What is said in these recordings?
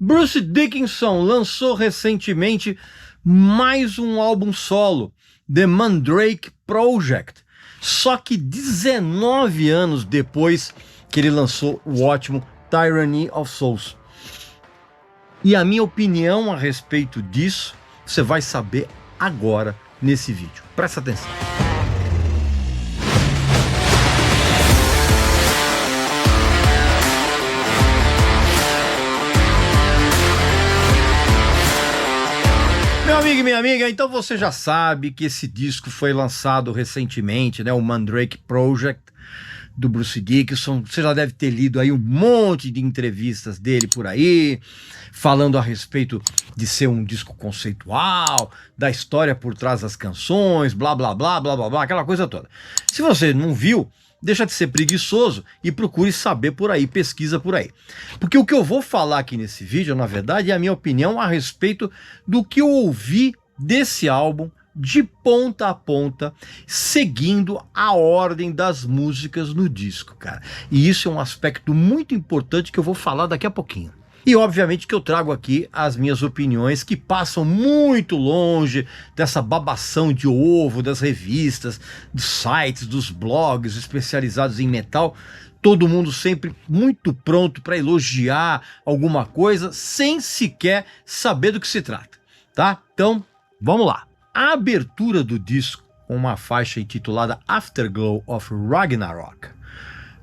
Bruce Dickinson lançou recentemente mais um álbum solo, The Mandrake Project, só que 19 anos depois que ele lançou o ótimo Tyranny of Souls. E a minha opinião a respeito disso, você vai saber agora nesse vídeo. Presta atenção. Meu amigo e minha amiga, então você já sabe que esse disco foi lançado recentemente, né? O Mandrake Project, do Bruce Dickinson. Você já deve ter lido aí um monte de entrevistas dele por aí, falando a respeito de ser um disco conceitual, da história por trás das canções, blá, blá, blá, blá, blá, blá, aquela coisa toda. Se você não viu, deixa de ser preguiçoso e procure saber por aí, pesquisa por aí. Porque o que eu vou falar aqui nesse vídeo, na verdade, é a minha opinião a respeito do que eu ouvi desse álbum de ponta a ponta, seguindo a ordem das músicas no disco, cara. E isso é um aspecto muito importante que eu vou falar daqui a pouquinho. E obviamente que eu trago aqui as minhas opiniões que passam muito longe dessa babação de ovo das revistas, dos sites, dos blogs especializados em metal. Todo mundo sempre muito pronto para elogiar alguma coisa sem sequer saber do que se trata, tá? Então, vamos lá. A abertura do disco, com uma faixa intitulada Afterglow of Ragnarok,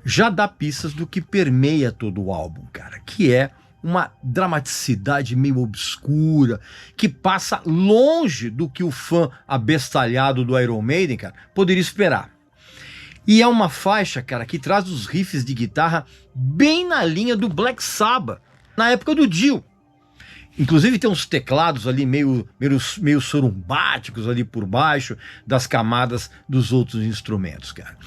já dá pistas do que permeia todo o álbum, cara, que é uma dramaticidade meio obscura, que passa longe do que o fã abestalhado do Iron Maiden, cara, poderia esperar. E é uma faixa, cara, que traz os riffs de guitarra bem na linha do Black Sabbath, na época do Dio. Inclusive tem uns teclados ali meio sorumbáticos ali por baixo das camadas dos outros instrumentos, cara.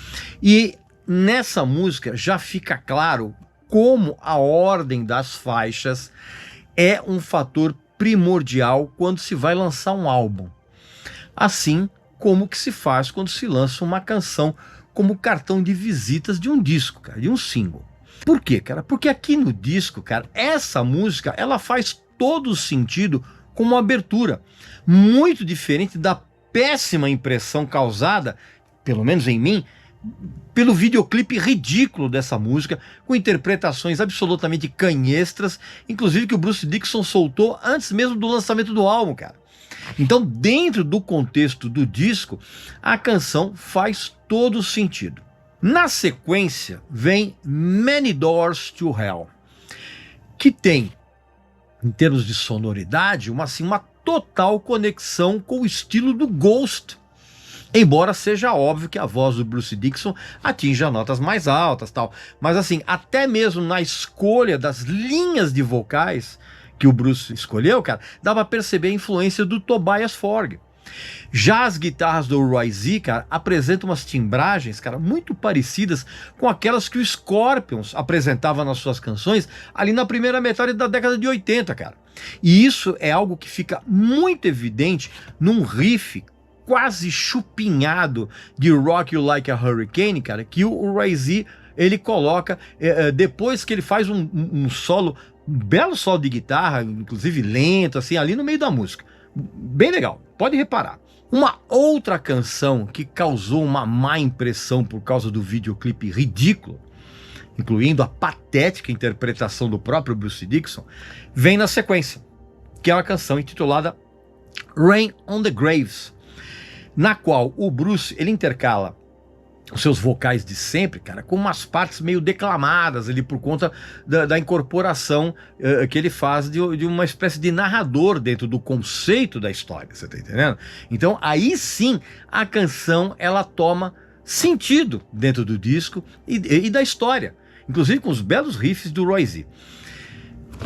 E nessa música já fica claro como a ordem das faixas é um fator primordial quando se vai lançar um álbum. Assim como que se faz quando se lança uma canção como cartão de visitas de um disco, cara, de um single. Por quê, cara? Porque aqui no disco, cara, essa música, ela faz todo o sentido como abertura. Muito diferente da péssima impressão causada, pelo menos em mim, pelo videoclipe ridículo dessa música, com interpretações absolutamente canhestras, inclusive que o Bruce Dickinson soltou antes mesmo do lançamento do álbum, cara. Então, dentro do contexto do disco, a canção faz todo sentido. Na sequência, vem Many Doors to Hell, que tem, em termos de sonoridade, uma total conexão com o estilo do Ghost, embora seja óbvio que a voz do Bruce Dickinson atinja notas mais altas, tal. Mas assim, até mesmo na escolha das linhas de vocais que o Bruce escolheu, cara, dá pra perceber a influência do Tobias Forge. Já as guitarras do Roy Z, cara, apresentam umas timbragens, cara, muito parecidas com aquelas que o Scorpions apresentava nas suas canções ali na primeira metade da década de 80, cara. E isso é algo que fica muito evidente num riff quase chupinhado de Rock You Like a Hurricane, cara, que o Roy Z, ele coloca depois que ele faz um solo, um belo solo de guitarra, inclusive lento, assim, ali no meio da música. Bem legal, pode reparar. Uma outra canção que causou uma má impressão por causa do videoclipe ridículo, incluindo a patética interpretação do próprio Bruce Dickinson, vem na sequência, que é uma canção intitulada Rain on the Graves, na qual o Bruce, ele intercala os seus vocais de sempre, cara, com umas partes meio declamadas ali por conta da incorporação que ele faz de uma espécie de narrador dentro do conceito da história, você tá entendendo? Então aí sim a canção ela toma sentido dentro do disco e da história, inclusive com os belos riffs do Roy Z.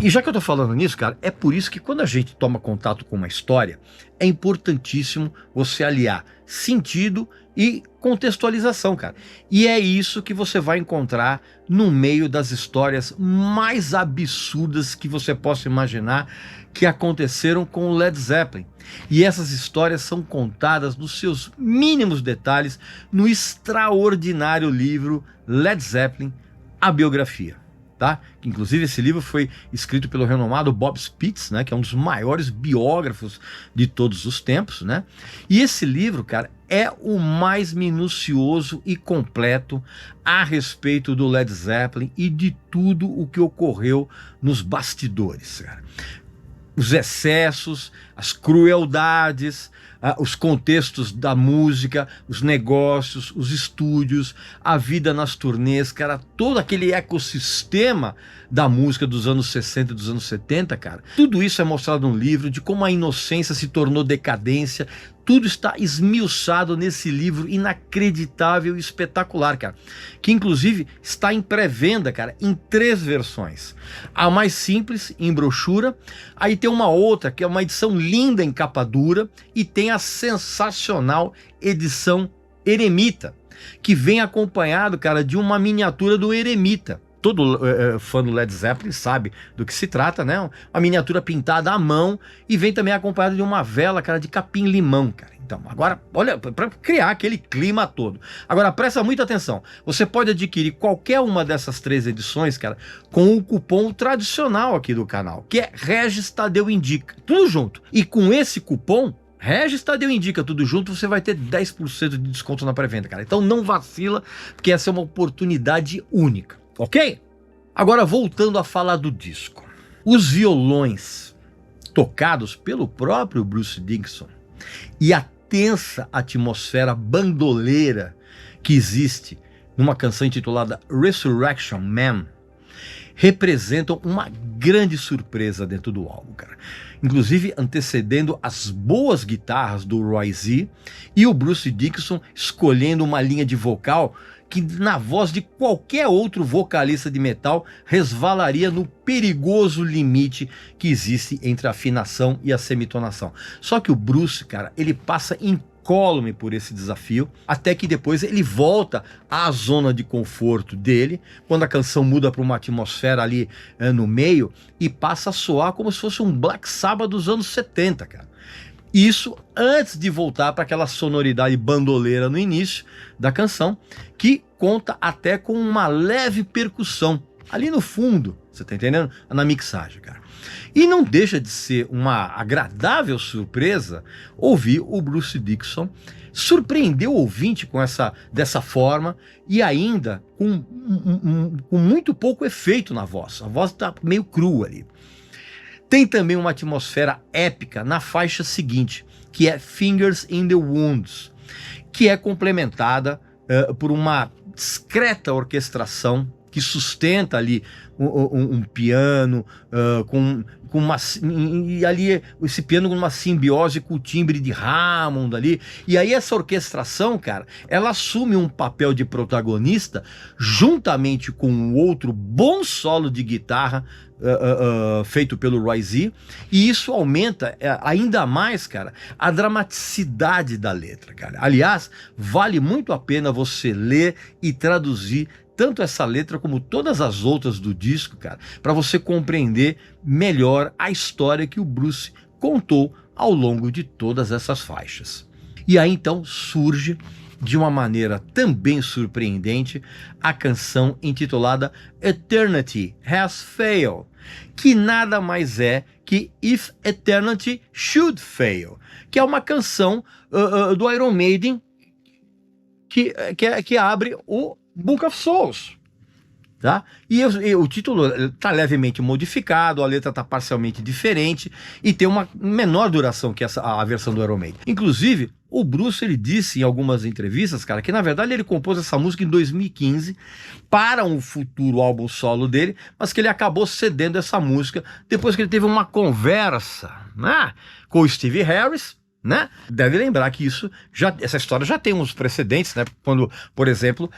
E já que eu tô falando nisso, cara, é por isso que quando a gente toma contato com uma história, é importantíssimo você aliar sentido e contextualização, cara. E é isso que você vai encontrar no meio das histórias mais absurdas que você possa imaginar que aconteceram com o Led Zeppelin. E essas histórias são contadas nos seus mínimos detalhes no extraordinário livro Led Zeppelin, a biografia. tá? Inclusive esse livro foi escrito pelo renomado Bob Spitz, né? Que é um dos maiores biógrafos de todos os tempos, né? E esse livro, cara, é o mais minucioso e completo a respeito do Led Zeppelin e de tudo o que ocorreu nos bastidores, cara. Os excessos, as crueldades, os contextos da música, os negócios, os estúdios, a vida nas turnês, cara, todo aquele ecossistema da música dos anos 60 e dos anos 70, cara. Tudo isso é mostrado no livro, de como a inocência se tornou decadência. Tudo está esmiuçado nesse livro inacreditável e espetacular, cara. Que inclusive está em pré-venda, cara, em 3 versões. A mais simples, em brochura. Aí tem uma outra, que é uma edição linda em capa dura. E tem a sensacional edição Eremita, que vem acompanhado, cara, de uma miniatura do Eremita. Todo fã do Led Zeppelin sabe do que se trata, né? Uma miniatura pintada à mão e vem também acompanhada de uma vela, cara, de capim-limão, cara. Então, agora, olha, para criar aquele clima todo. Agora, presta muita atenção. Você pode adquirir qualquer uma dessas 3 edições, cara, com o cupom tradicional aqui do canal, que é Regis Tadeu Indica. Tudo junto. E com esse cupom, Regis Tadeu Indica, tudo junto, você vai ter 10% de desconto na pré-venda, cara. Então não vacila, porque essa é uma oportunidade única. Ok? Agora voltando a falar do disco. Os violões tocados pelo próprio Bruce Dickinson e a tensa atmosfera bandoleira que existe numa canção intitulada Resurrection Man representam uma grande surpresa dentro do álbum, cara. Inclusive antecedendo as boas guitarras do Roy Z e o Bruce Dickinson escolhendo uma linha de vocal que na voz de qualquer outro vocalista de metal resvalaria no perigoso limite que existe entre a afinação e a semitonação. Só que o Bruce, cara, ele passa incólume por esse desafio, até que depois ele volta à zona de conforto dele, quando a canção muda para uma atmosfera ali no meio e passa a soar como se fosse um Black Sabbath dos anos 70, cara. Isso antes de voltar para aquela sonoridade bandoleira no início da canção, que conta até com uma leve percussão ali no fundo, você tá entendendo? Na mixagem, cara. E não deixa de ser uma agradável surpresa ouvir o Bruce Dickinson surpreender o ouvinte dessa forma e ainda com muito pouco efeito na voz. A voz tá meio crua ali. Tem também uma atmosfera épica na faixa seguinte, que é Fingers in the Wounds, que é complementada por uma discreta orquestração que sustenta ali um piano e ali esse piano com uma simbiose com o timbre de Hammond ali, e aí essa orquestração, cara, ela assume um papel de protagonista juntamente com um outro bom solo de guitarra feito pelo Roy Z, e isso aumenta ainda mais, cara, a dramaticidade da letra, cara. Aliás, vale muito a pena você ler e traduzir tanto essa letra como todas as outras do disco, cara, para você compreender melhor a história que o Bruce contou ao longo de todas essas faixas. E aí então surge, de uma maneira também surpreendente, a canção intitulada Eternity Has Failed, que nada mais é que If Eternity Should Fail, que é uma canção do Iron Maiden que abre o Book of Souls, tá? E o título está levemente modificado, a letra está parcialmente diferente e tem uma menor duração que a versão do Iron Maiden. Inclusive, o Bruce, ele disse em algumas entrevistas, cara, que na verdade ele compôs essa música em 2015 para um futuro álbum solo dele, mas que ele acabou cedendo essa música depois que ele teve uma conversa, né, com o Steve Harris, né? Deve lembrar que essa história já tem uns precedentes, né? Quando, por exemplo,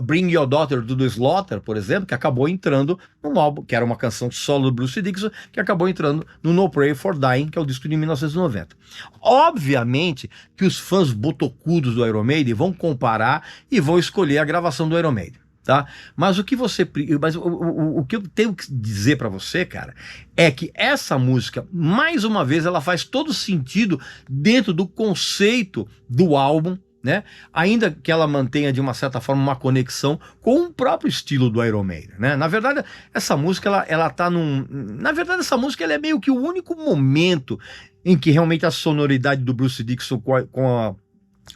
Bring Your Daughter do The Slaughter, por exemplo, que acabou entrando num álbum, que era uma canção solo do Bruce Dickinson, que acabou entrando no No Prayer for Dying, que é o disco de 1990. Obviamente que os fãs botocudos do Iron Maiden vão comparar e vão escolher a gravação do Iron Maiden. Tá? Mas o que eu tenho que dizer para você, cara, é que essa música, mais uma vez, ela faz todo sentido dentro do conceito do álbum né? Ainda que ela mantenha de uma certa forma uma conexão com o próprio estilo do Iron Maiden, né? Na verdade, essa música ela tá na verdade, essa música ela é meio que o único momento em que realmente a sonoridade do Bruce Dickinson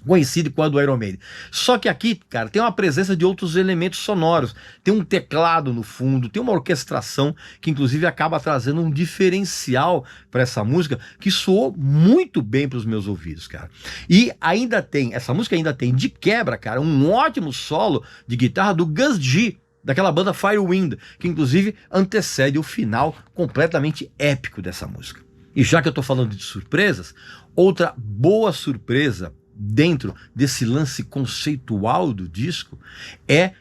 coincide com a do Iron Maiden. Só que aqui, cara, tem uma presença de outros elementos sonoros. Tem um teclado no fundo, tem uma orquestração que inclusive acaba trazendo um diferencial para essa música que soou muito bem para os meus ouvidos, cara. E essa música ainda tem de quebra, cara, um ótimo solo de guitarra do Gus G, daquela banda Firewind, que inclusive antecede o final completamente épico dessa música. E já que eu tô falando de surpresas, outra boa surpresa dentro desse lance conceitual do disco é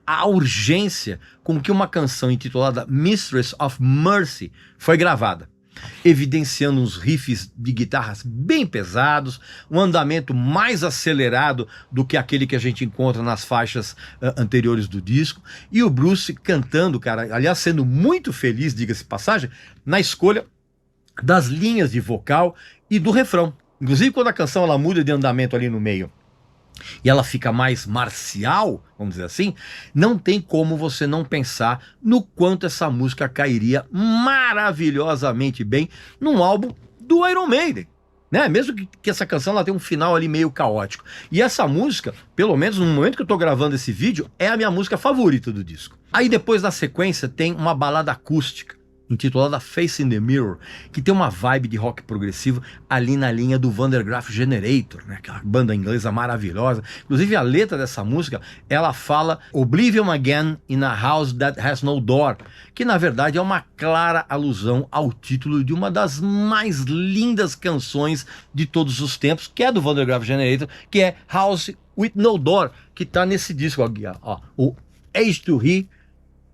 a urgência com que uma canção intitulada Mistress of Mercy foi gravada, evidenciando uns riffs de guitarras bem pesados, um andamento mais acelerado do que aquele que a gente encontra nas faixas anteriores do disco, e o Bruce cantando, cara, aliás, sendo muito feliz, diga-se de passagem, na escolha das linhas de vocal e do refrão. Inclusive, quando a canção ela muda de andamento ali no meio e ela fica mais marcial, vamos dizer assim, não tem como você não pensar no quanto essa música cairia maravilhosamente bem num álbum do Iron Maiden, né? Mesmo que essa canção ela tenha um final ali meio caótico. E essa música, pelo menos no momento que eu tô gravando esse vídeo, é a minha música favorita do disco. Aí depois, na sequência, tem uma balada acústica intitulada Face in the Mirror, que tem uma vibe de rock progressivo ali na linha do Van der Graaf Generator, né? Aquela banda inglesa maravilhosa. Inclusive a letra dessa música, ela fala Oblivion again in a house that has no door, que na verdade é uma clara alusão ao título de uma das mais lindas canções de todos os tempos, que é do Van der Graaf Generator, que é House with No Door, que tá nesse disco aqui, ó, o Age to He,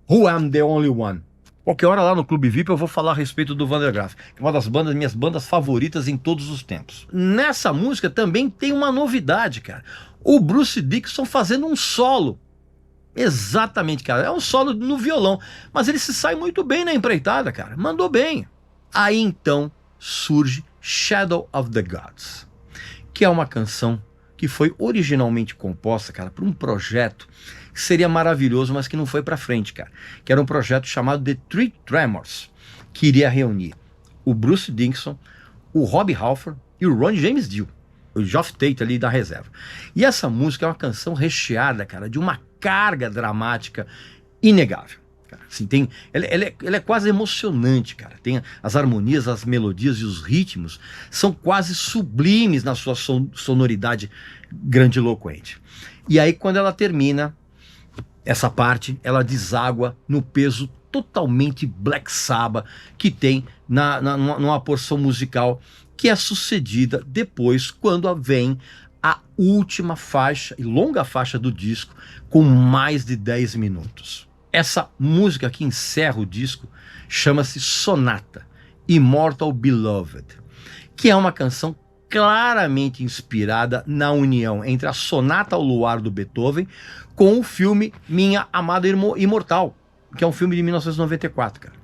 Who Am the Only One. Qualquer hora lá no Clube VIP eu vou falar a respeito do Van der Graaf, que é uma das minhas bandas favoritas em todos os tempos. Nessa música também tem uma novidade, cara. O Bruce Dickinson fazendo um solo. Exatamente, cara. É um solo no violão, mas ele se sai muito bem na empreitada, cara. Mandou bem. Aí então surge Shadow of the Gods, que é uma canção que foi originalmente composta, cara, para um projeto que seria maravilhoso, mas que não foi para frente, cara. Que era um projeto chamado The Three Tremors, que iria reunir o Bruce Dickinson, o Rob Halford e o Ron James Dio, o Geoff Tate ali da reserva. E essa música é uma canção recheada, cara, de uma carga dramática inegável. Assim, ela é quase emocionante, cara. Tem as harmonias, as melodias e os ritmos são quase sublimes na sua sonoridade grandiloquente. E aí, quando ela termina essa parte, ela deságua no peso totalmente Black Sabbath que tem numa porção musical que é sucedida depois, quando vem a última faixa e longa faixa do disco, com mais de 10 minutos. Essa música que encerra o disco chama-se Sonata, Immortal Beloved, que é uma canção claramente inspirada na união entre a Sonata ao Luar do Beethoven com o filme Minha Amada Imortal, que é um filme de 1994, cara.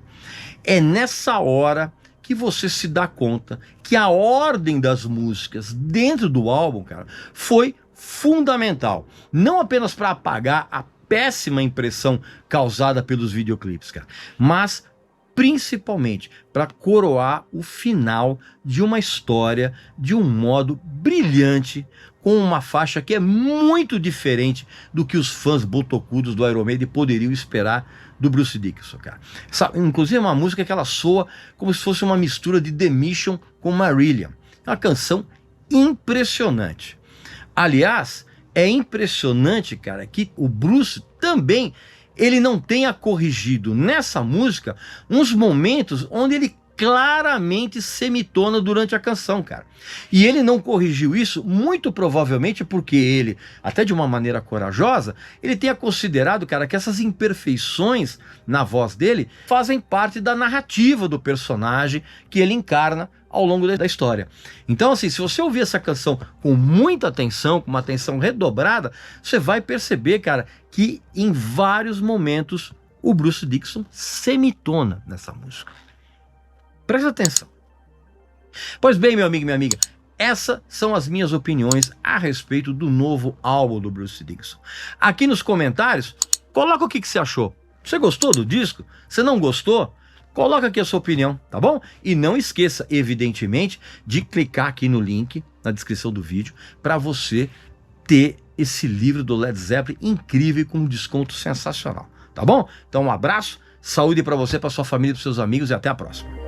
É nessa hora que você se dá conta que a ordem das músicas dentro do álbum, cara, foi fundamental. Não apenas para apagar a péssima impressão causada pelos videoclipes, cara, mas principalmente para coroar o final de uma história de um modo brilhante, com uma faixa que é muito diferente do que os fãs botocudos do Iron Maiden poderiam esperar do Bruce Dickinson, cara. Inclusive é uma música que ela soa como se fosse uma mistura de The Mission com Marillion. É uma canção impressionante. Aliás, é impressionante, cara, que o Bruce também ele não tenha corrigido nessa música uns momentos onde ele claramente semitona durante a canção, cara. E ele não corrigiu isso muito provavelmente porque ele, até de uma maneira corajosa, ele tenha considerado, cara, que essas imperfeições na voz dele fazem parte da narrativa do personagem que ele encarna ao longo da história. Então, assim, se você ouvir essa canção com muita atenção, com uma atenção redobrada, você vai perceber, cara, que em vários momentos o Bruce Dickinson semitona nessa música. Presta atenção. Pois bem, meu amigo e minha amiga, Essas são as minhas opiniões a respeito do novo álbum do Bruce Dickinson. Aqui nos comentários, coloca o que você achou. Você gostou do disco? Você não gostou? Coloca aqui a sua opinião, tá bom? E não esqueça, evidentemente, de clicar aqui no link na descrição do vídeo para você ter esse livro do Led Zeppelin incrível com um desconto sensacional, tá bom? Então um abraço, saúde para você, para sua família, para seus amigos e até a próxima.